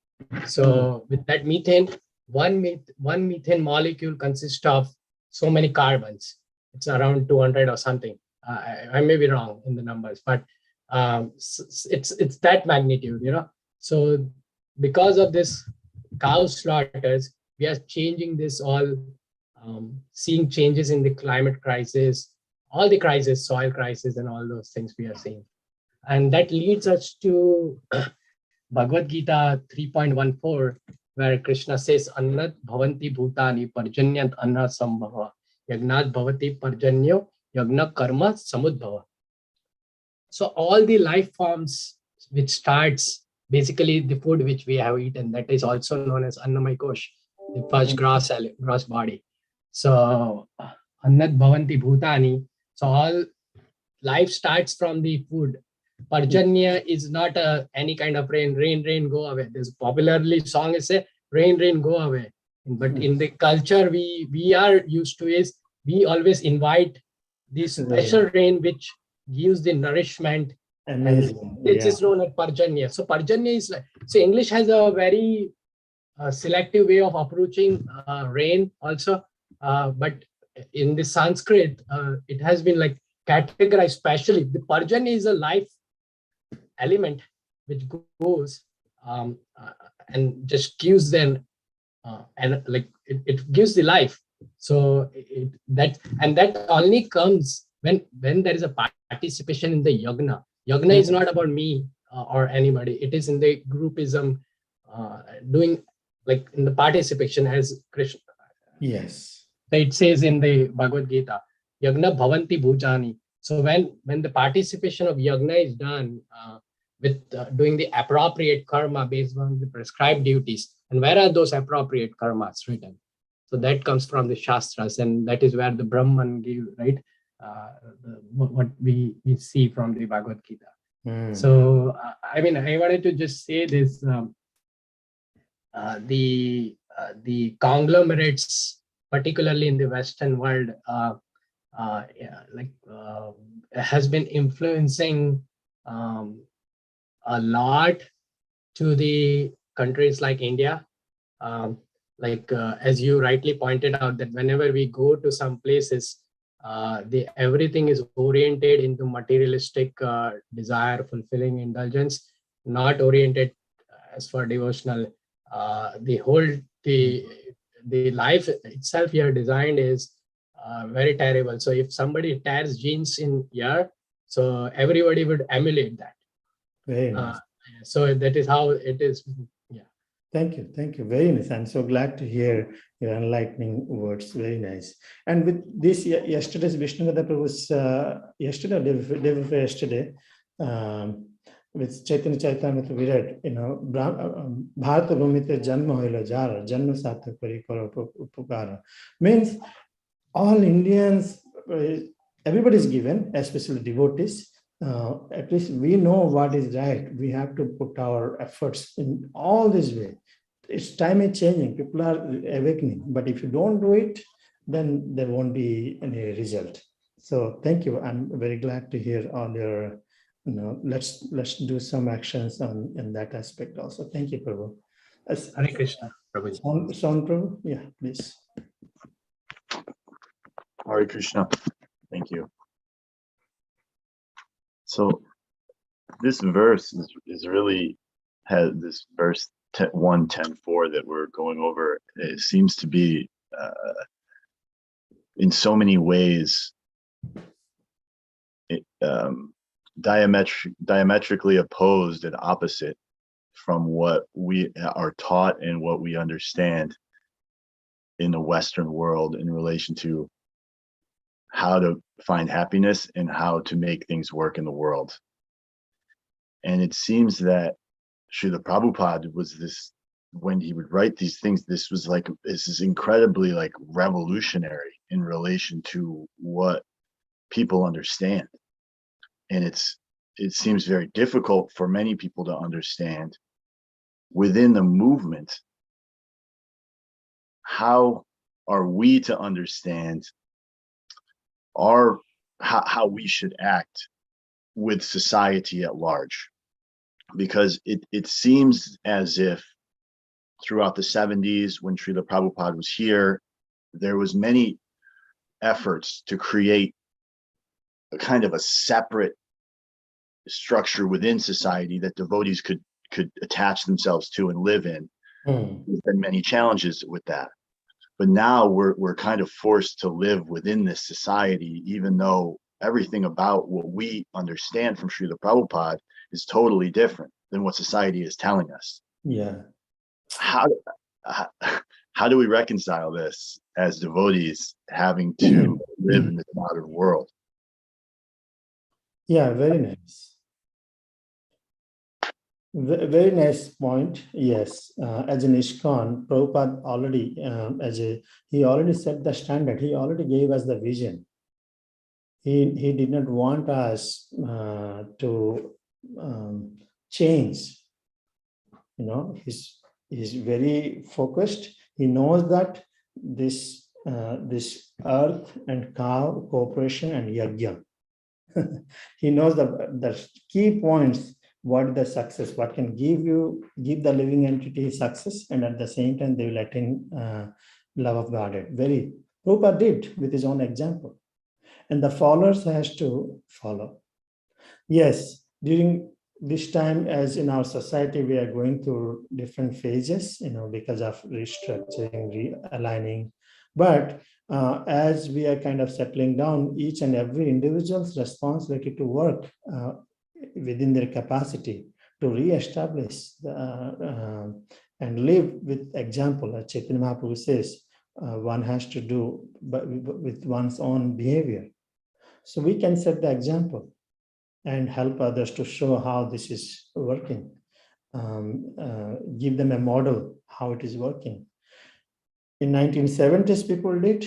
So with that methane, one methane molecule consists of so many carbons. It's around 200 or something. I may be wrong in the numbers, but it's that magnitude, you know. So because of this cow slaughters, we are changing this all, seeing changes in the climate crisis, all the crisis, soil crisis, and all those things we are seeing. And that leads us to Bhagavad-Gita 3.14, where Krishna says, Annat bhavanti bhutani parjanyant anna sambhava, yagnat bhavati parjanyo yagna karma samudbhava. So all the life forms which starts basically the food which we have eaten, that is also known as Annamaya Kosh, the first gross body. So Annat bhavanti bhutani, so all life starts from the food. Parjanya is not any kind of rain, go away. There's popularly song is say, rain, go away. But in the culture we are used to is, we always invite this special rain which gives the nourishment. Amazing. This is known as Parjanya. So Parjanya is like, so English has a very selective way of approaching rain also. But in the Sanskrit, it has been like categorized, especially the Parjanya is a life element which goes and just gives them and like it gives the life. So that only comes when there is a participation in the yagna. Yagna is not about me or anybody. It is in the groupism, doing like in the participation as Krishna. Yes. So it says in the Bhagavad-Gita, yagna bhavanti bhujani. So when the participation of yagna is done with doing the appropriate karma based on the prescribed duties, and where are those appropriate karmas written? So that comes from the Shastras, and that is where the Brahman give, right? What we see from the Bhagavad-Gita. So I mean, I wanted to just say this: the conglomerates, particularly in the Western world, has been influencing a lot to the countries like India. As you rightly pointed out, that whenever we go to some places, everything is oriented into materialistic desire, fulfilling indulgence, not oriented as for devotional. The life itself here designed is very terrible. So if somebody tears jeans in here, so everybody would emulate that. Very nice. So that is how it is. Yeah. Thank you. Very nice. I'm so glad to hear your enlightening words. Very nice. And with this, yesterday's Vishnugada Prabhu's yesterday, day before yesterday, with Chaitanya Charitamrita we read, Bharata Bhumite Janma Hoila Jara, Janma Satya Parikara Upukara. Means all Indians, everybody is given, especially devotees. At least we know what is right. We have to put our efforts in all this way. It's time is changing. People are awakening. But if you don't do it, then there won't be any result. So thank you. I'm very glad to hear all your, let's do some actions in that aspect also. Thank you, Prabhu. Hare Krishna, Prabhu. Sound, Prabhu? Yeah, please. Hare Krishna. Thank you. So this verse is really has this verse 1:10.4 that we're going over. It seems to be in so many ways diametrically opposed and opposite from what we are taught and what we understand in the Western world in relation to how to find happiness and how to make things work in the world. And it seems that Srila Prabhupada was this, when he would write these things, this is incredibly like revolutionary in relation to what people understand. And it seems very difficult for many people to understand within the movement. How are we to understand how we should act with society at large? Because it seems as if throughout the 70s, when Srila Prabhupada was here, there was many efforts to create a kind of a separate structure within society that devotees could attach themselves to and live in. There's been many challenges with that. But now we're kind of forced to live within this society, even though everything about what we understand from Srila Prabhupada is totally different than what society is telling us. Yeah. How do we reconcile this as devotees having to live in this modern world? Yeah, very nice. Very nice point. Yes, as an ISKCON, Prabhupada already, he already set the standard. He already gave us the vision. He did not want us to change. You know, he's very focused. He knows that this earth and cow, cooperation and yajna. He knows the key points. What the success? What can give the living entity success, and at the same time they will attain love of Godhead. Very Prabhupada did with his own example, and the followers has to follow. Yes, during this time, as in our society, we are going through different phases, because of restructuring, realigning. But as we are kind of settling down, each and every individual's responsibility to work within their capacity to re-establish and live with example. As Chaitanya Mahaprabhu says, one has to do with one's own behavior. So we can set the example and help others to show how this is working. Give them a model how it is working. In 1970s, people did,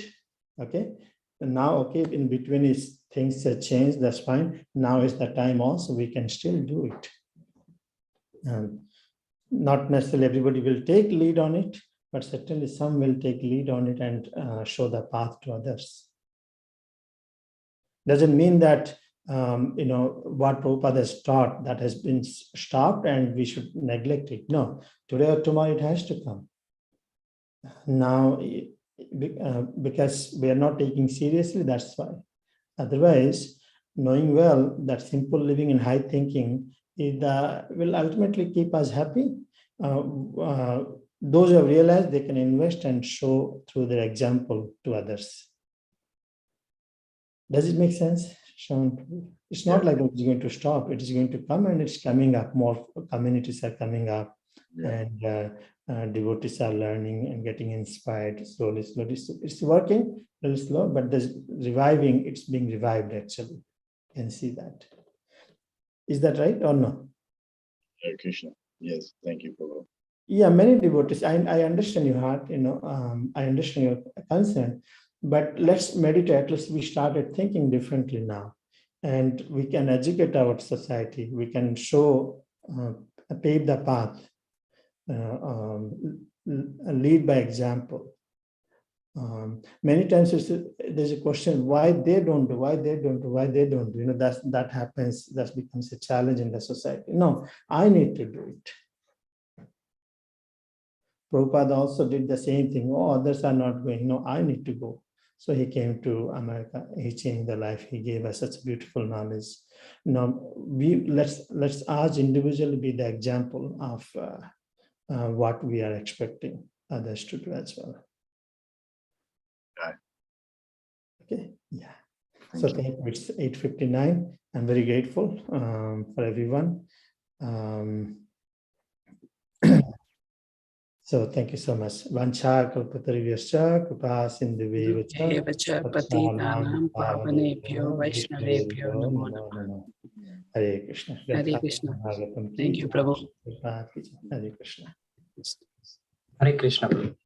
okay? And now, okay, in between is things have changed, that's fine. Now is the time also, we can still do it. Not necessarily everybody will take lead on it, but certainly some will take lead on it and show the path to others. Doesn't mean that, what Prabhupada has taught, that has been stopped and we should neglect it. No, today or tomorrow it has to come. Now, because we are not taking seriously, that's why. Otherwise, knowing well that simple living and high thinking will ultimately keep us happy. Those who have realized they can invest and show through their example to others. Does it make sense, Sean? It's not like it's going to stop. It is going to come and it's coming up. More communities are coming up, and devotees are learning and getting inspired slowly. It's working a little slow, but there's reviving. It's being revived actually. You can see that. Is that right or no? Hare Krishna. Yes, thank you, Prabhu. Yeah, many devotees. I understand your heart. I understand your concern. But let's meditate. At least we started thinking differently now, and we can educate our society. We can show, pave the path, lead by example. Many times there's a question why they don't do, why they don't do, why they don't do. That happens. That becomes a challenge in the society. No, I need to do it. Prabhupada also did the same thing. Oh, others are not going. No, I need to go. So he came to America. He changed the life. He gave us such beautiful knowledge. Now let's us individually be the example of what we are expecting others to do as well. Okay. Yeah. So thank you. It's 8:59. I'm very grateful for everyone. So thank you so much. Vancha kalpatarivascha kripa sindhuvevacha Evacha patitanam pavanebhyo vaishnavebhyo namo namah. Hare Krishna. Hare Krishna. Thank you, Prabhu. Hare Krishna. Hare Krishna.